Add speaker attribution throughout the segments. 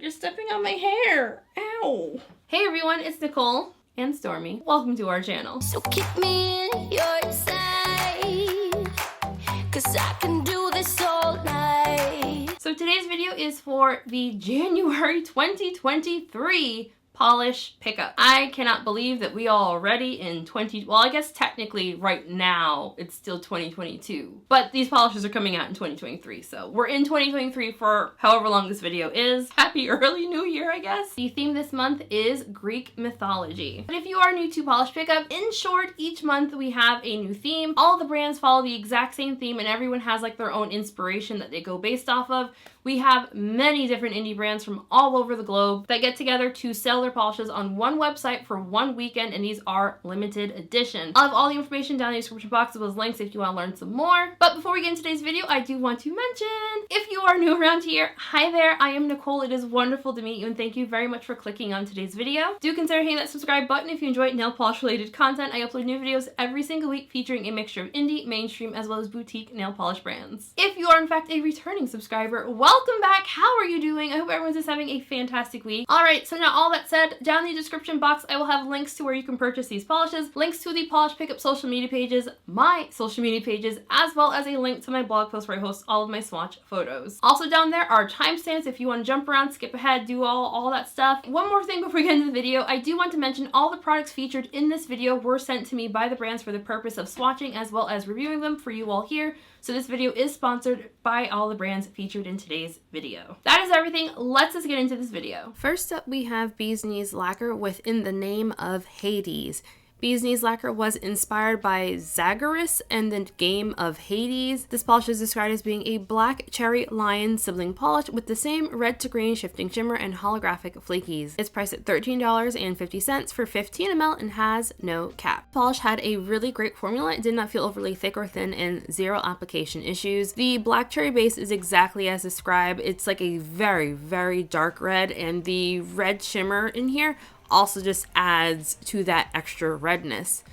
Speaker 1: You're stepping on my hair. Ow. Hey everyone, it's Nicole and Stormy. Welcome to our channel.
Speaker 2: So keep me in your sight, 'cause I can do this all night.
Speaker 1: So today's video is for the January 2023 polish pickup. I cannot believe that we are already in well, I guess technically right now it's still 2022, but these polishes are coming out in 2023, so we're in 2023 for however long this video is. Happy early new year, I guess. The theme this month is Greek mythology. But if you are new to polish pickup, in short, each month we have a new theme. All the brands follow the exact same theme and everyone has like their own inspiration that they go based off of. We have many different indie brands from all over the globe that get together to sell their polishes on one website for one weekend, and these are limited edition. I'll have all the information down in the description box as well as links if you want to learn some more. But before we get into today's video, I do want to mention, if you are new around here, hi there, I am Nicole. It is wonderful to meet you and thank you very much for clicking on today's video. Do consider hitting that subscribe button if you enjoy nail polish related content. I upload new videos every single week featuring a mixture of indie, mainstream, as well as boutique nail polish brands. If you are in fact a returning subscriber, welcome back. How are you doing? I hope everyone's just having a fantastic week. Alright, so now all that said, down in the description box I will have links to where you can purchase these polishes, links to the polish pickup social media pages, my social media pages, as well as a link to my blog post where I host all of my swatch photos. Also down there are timestamps if you want to jump around, skip ahead, do all that stuff. One more thing before we get into the video, I do want to mention all the products featured in this video were sent to me by the brands for the purpose of swatching as well as reviewing them for you all here. So this video is sponsored by all the brands featured in today's video. That is everything. Let's just get into this video. First up, we have Bee's Knees Lacquer within the name of Hades. Bee's Knees Lacquer was inspired by Zagreus and the game of Hades. This polish is described as being a black cherry lion sibling polish with the same red to green shifting shimmer and holographic flakies. It's priced at $13.50 for 15 ml and has no cap. The polish had a really great formula. It did not feel overly thick or thin and zero application issues. The black cherry base is exactly as described. It's like a very, very dark red, and the red shimmer in here also just adds to that extra redness.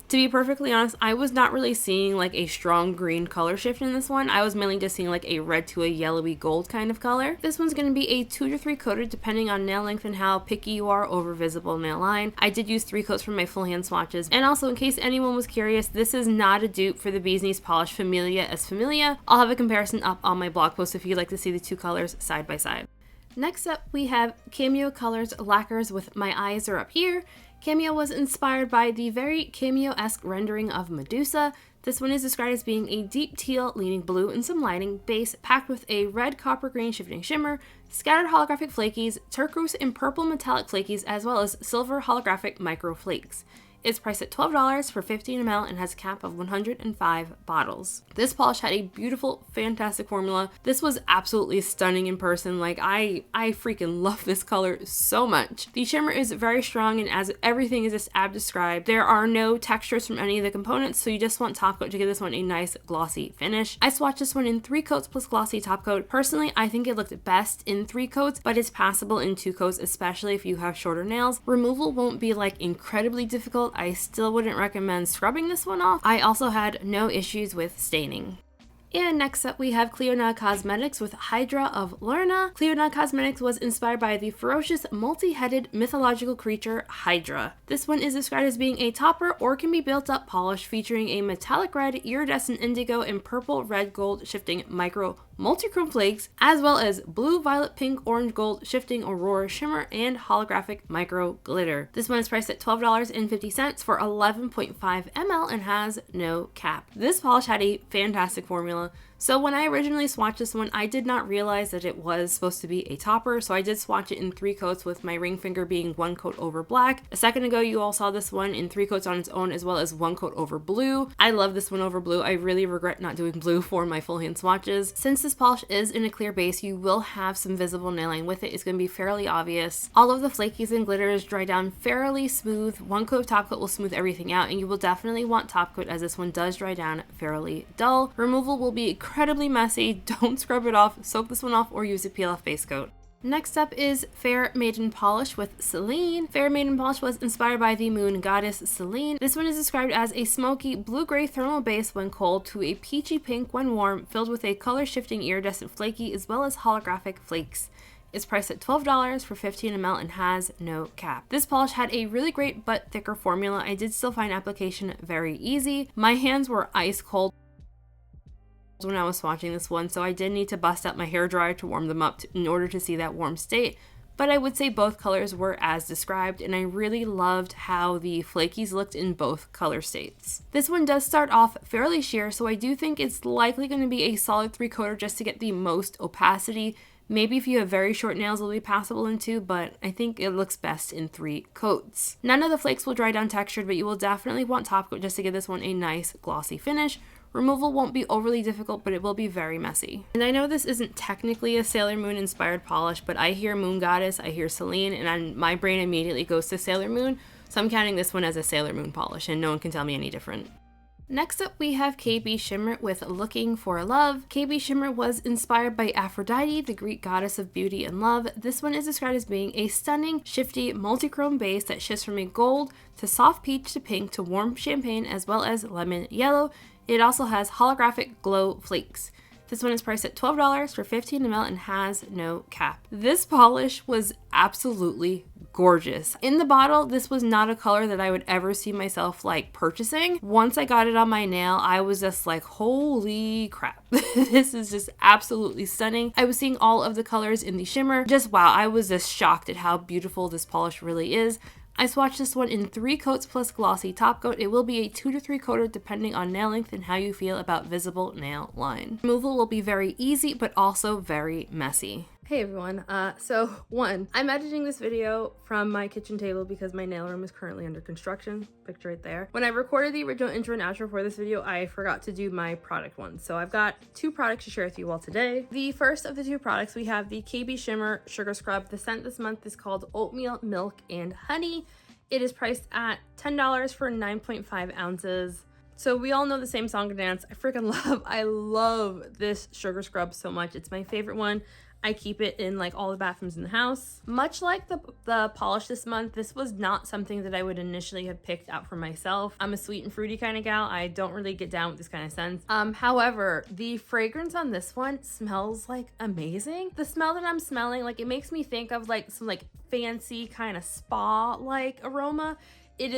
Speaker 1: To be perfectly honest, I was not really seeing like a strong green color shift in this one. I was mainly just seeing like a red to a yellowy gold kind of color. This one's going to be a 2 to 3 coated depending on nail length and how picky you are over visible nail line. I did use 3 coats for my full hand swatches. And also, in case anyone was curious, this is not a dupe for the Bee's Knees polish Familia as Familia. I'll have a comparison up on my blog post if you'd like to see the two colors side by side. Next up, we have Cameo Colors Lacquers with My Eyes Are Up Here. Cameo was inspired by the very Cameo-esque rendering of Medusa. This one is described as being a deep teal, leaning blue and some lighting base packed with a red copper green shifting shimmer, scattered holographic flakies, turquoise and purple metallic flakies, as well as silver holographic micro flakes. It's priced at $12 for 15 ml and has a cap of 105 bottles. This polish had a beautiful, fantastic formula. This was absolutely stunning in person. Like, I freaking love this color so much. The shimmer is very strong, and as everything is just as described, there are no textures from any of the components, so you just want top coat to give this one a nice glossy finish. I swatched this one in 3 coats plus glossy top coat. Personally, I think it looked best in 3 coats, but it's passable in 2 coats, especially if you have shorter nails. Removal won't be like incredibly difficult. I still wouldn't recommend scrubbing this one off. I also had no issues with staining. And next up we have Clionadh Cosmetics with Hydra of Lerna. Clionadh Cosmetics was inspired by the ferocious multi-headed mythological creature Hydra. This one is described as being a topper or can be built up polish featuring a metallic red, iridescent indigo, and purple red gold shifting micro multichrome flakes, as well as blue, violet, pink, orange, gold shifting aurora shimmer and holographic micro glitter. This one is priced at $12.50 for 11.5 ml and has no cap. This polish had a fantastic formula. So when I originally swatched this one, I did not realize that it was supposed to be a topper, so I did swatch it in 3 coats with my ring finger being 1 coat over black. A second ago, you all saw this one in 3 coats on its own as well as 1 coat over blue. I love this one over blue. I really regret not doing blue for my full hand swatches. Since this polish is in a clear base, you will have some visible nailing with it. It's going to be fairly obvious. All of the flakies and glitters dry down fairly smooth. 1 coat of top coat will smooth everything out, and you will definitely want top coat as this one does dry down fairly dull. Removal will be incredibly messy. Don't scrub it off, soak this one off, or use a peel off base coat. Next up is Fair Maiden Polish with Selene. Fair Maiden Polish was inspired by the moon goddess Selene. This one is described as a smoky blue-gray thermal base when cold to a peachy pink when warm, filled with a color-shifting iridescent flaky as well as holographic flakes. It's priced at $12 for 15 ml and has no cap. This polish had a really great but thicker formula. I did still find application very easy. My hands were ice cold when I was swatching this one, so I did need to bust out my hairdryer to warm them up in order to see that warm state. But I would say both colors were as described, and I really loved how the flakies looked in both color states. This one does start off fairly sheer, so I do think it's likely going to be a solid 3-coater just to get the most opacity. Maybe if you have very short nails, it'll be passable in 2, but I think it looks best in 3 coats. None of the flakes will dry down textured, but you will definitely want top coat just to give this one a nice glossy finish. Removal won't be overly difficult, but it will be very messy. And I know this isn't technically a Sailor Moon inspired polish, but I hear Moon Goddess, I hear Celine, and my brain immediately goes to Sailor Moon, so I'm counting this one as a Sailor Moon polish, and no one can tell me any different. Next up, we have KBShimmer with Looking for Love. KBShimmer was inspired by Aphrodite, the Greek goddess of beauty and love. This one is described as being a stunning, shifty, multi-chrome base that shifts from a gold to soft peach to pink to warm champagne as well as lemon yellow. It also has holographic glow flakes. This one is priced at $12 for 15 ml and has no cap. This polish was absolutely gorgeous. In the bottle, this was not a color that I would ever see myself like purchasing. Once I got it on my nail, I was just like, holy crap. This is just absolutely stunning. I was seeing all of the colors in the shimmer. Just wow, I was just shocked at how beautiful this polish really is. I swatched this one in 3 coats plus glossy top coat. It will be a 2 to 3 coater depending on nail length and how you feel about visible nail line. Removal will be very easy but also very messy. Hey everyone, I'm editing this video from my kitchen table because my nail room is currently under construction, picture right there. When I recorded the original intro and outro for this video, I forgot to do my product one. So I've got 2 products to share with you all today. The first of the 2 products, we have the KBShimmer Sugar Scrub. The scent this month is called Oatmeal, Milk, and Honey. It is priced at $10 for 9.5 ounces. So we all know the same song and dance. I love this sugar scrub so much. It's my favorite one. I keep it in like all the bathrooms in the house. Much like the polish this month, this was not something that I would initially have picked out for myself. I'm a sweet and fruity kind of gal. I don't really get down with this kind of scent. However, the fragrance on this one smells like amazing. The smell that I'm smelling, like it makes me think of like some like fancy kind of spa like aroma. It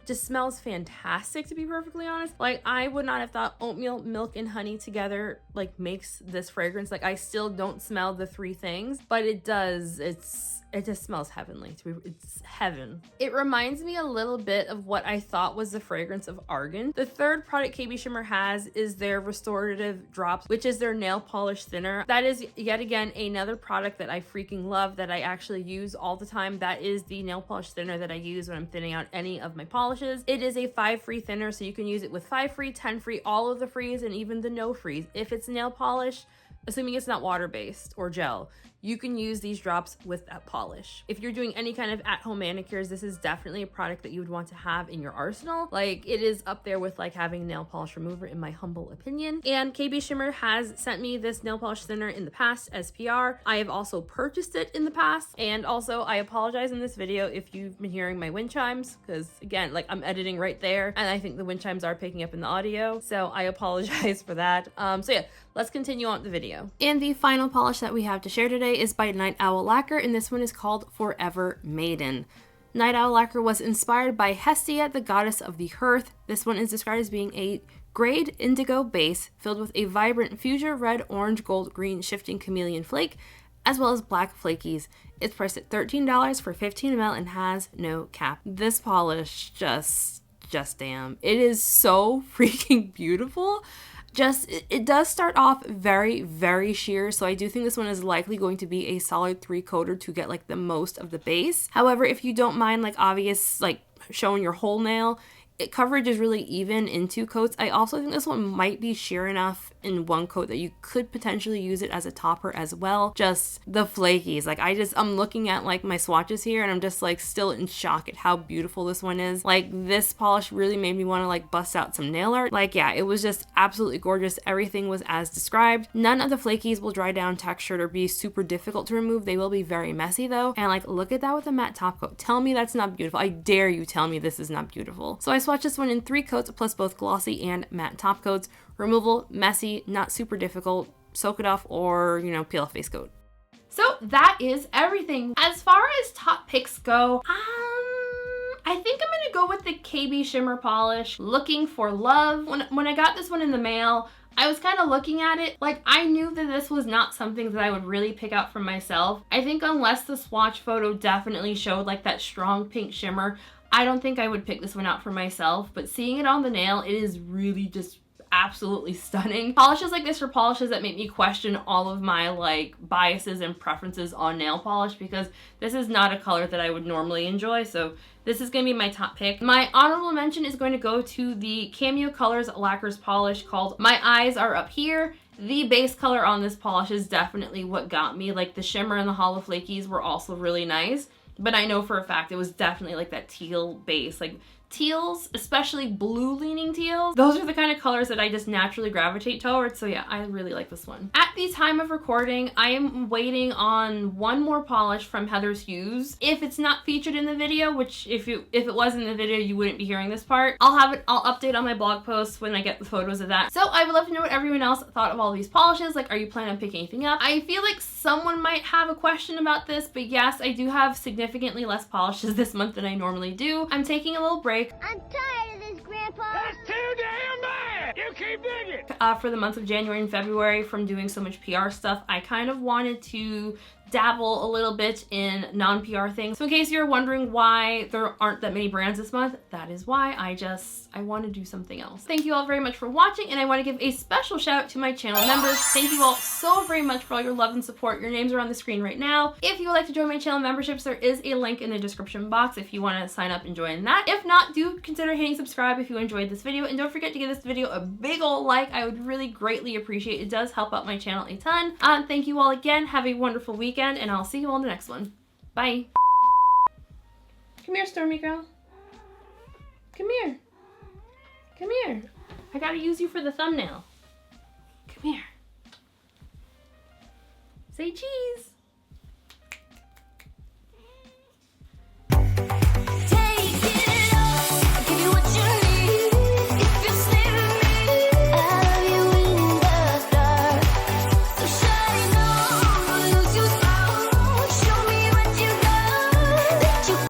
Speaker 1: just smells fantastic, to be perfectly honest. Like, I would not have thought oatmeal, milk, and honey together, like, makes this fragrance. Like, I still don't smell the 3 things, but it does. It just smells heavenly. It's heaven. It reminds me a little bit of what I thought was the fragrance of argan. The third product KBShimmer has is their restorative drops, which is their nail polish thinner. That is yet again another product that I freaking love, that I actually use all the time. That is the nail polish thinner that I use when I'm thinning out any of my polishes. It is a 5 free thinner, so you can use it with 5 free, 10 free, all of the frees, and even the no frees. If it's nail polish, assuming it's not water-based or gel, you can use these drops with that polish. If you're doing any kind of at-home manicures, this is definitely a product that you would want to have in your arsenal. Like, it is up there with like having nail polish remover in my humble opinion. And KBShimmer has sent me this nail polish thinner in the past as PR. I have also purchased it in the past. And also, I apologize in this video if you've been hearing my wind chimes, because again, like I'm editing right there and I think the wind chimes are picking up in the audio. So I apologize for that. So yeah, let's continue on with the video. And the final polish that we have to share today is by Night Owl Lacquer, and this one is called Forever Maiden. Night Owl Lacquer was inspired by Hestia, the goddess of the hearth. This one is described as being a grade indigo base filled with a vibrant fuchsia, red, orange, gold, green, shifting chameleon flake, as well as black flakies. It's priced at $13 for 15 ml and has no cap. This polish just damn. It is so freaking beautiful. It does start off very, very sheer, so I do think this one is likely going to be a solid 3-coater to get like the most of the base. However, if you don't mind like obvious like showing your whole nail, coverage is really even in 2 coats. I also think this one might be sheer enough in 1 coat that you could potentially use it as a topper as well. Just the flakies. Like I'm looking at like my swatches here and I'm just like still in shock at how beautiful this one is. Like this polish really made me want to like bust out some nail art. Like yeah, it was just absolutely gorgeous. Everything was as described. None of the flakies will dry down textured or be super difficult to remove. They will be very messy though. And like look at that with a matte top coat. Tell me that's not beautiful. I dare you tell me this is not beautiful. So I swatched this one in 3 coats plus both glossy and matte top coats. Removal, messy, not super difficult. Soak it off or, peel off base coat. So that is everything. As far as top picks go, I think I'm gonna go with the KBShimmer polish, Looking for Love. When I got this one in the mail, I was kind of looking at it, like I knew that this was not something that I would really pick out for myself. I think unless the swatch photo definitely showed like that strong pink shimmer, I don't think I would pick this one out for myself, but seeing it on the nail, it is really just absolutely stunning. Polishes like this are polishes that make me question all of my like biases and preferences on nail polish, because this is not a color that I would normally enjoy, so this is going to be my top pick. My honorable mention is going to go to the Cameo Colors Lacquers polish called My Eyes Are Up Here. The base color on this polish is definitely what got me. Like the shimmer and the hollow flakies were also really nice, but I know for a fact it was definitely like that teal base. Like teals, especially blue leaning teals, those are the kind of colors that I just naturally gravitate towards. So yeah, I really like this one. At the time of recording, I am waiting on one more polish from Heather's Hues. If it's not featured in the video, which if it was in the video, you wouldn't be hearing this part, I'll update on my blog post when I get the photos of that. So I would love to know what everyone else thought of all these polishes. Like, are you planning on picking anything up? I feel like someone might have a question about this, but yes, I do have significantly less polishes this month than I normally do. I'm taking a little break.
Speaker 2: I'm tired of this, Grandpa.
Speaker 3: That's too damn bad! You keep digging!
Speaker 1: For the month of January and February, from doing so much PR stuff, I kind of wanted to dabble a little bit in non-PR things. So in case you're wondering why there aren't that many brands this month, that is why. I want to do something else. Thank you all very much for watching, and I want to give a special shout out to my channel members. Thank you all so very much for all your love and support. Your names are on the screen right now. If you would like to join my channel memberships, there is a link in the description box if you want to sign up and join that. If not, do consider hitting subscribe if you enjoyed this video, and don't forget to give this video a big ol' like. I would really greatly appreciate it. It does help out my channel a ton. Thank you all again. Have a wonderful weekend, and I'll see you all in the next one. Bye. Come here, Stormy girl. Come here. Come here. I gotta use you for the thumbnail. Come here. Say cheese.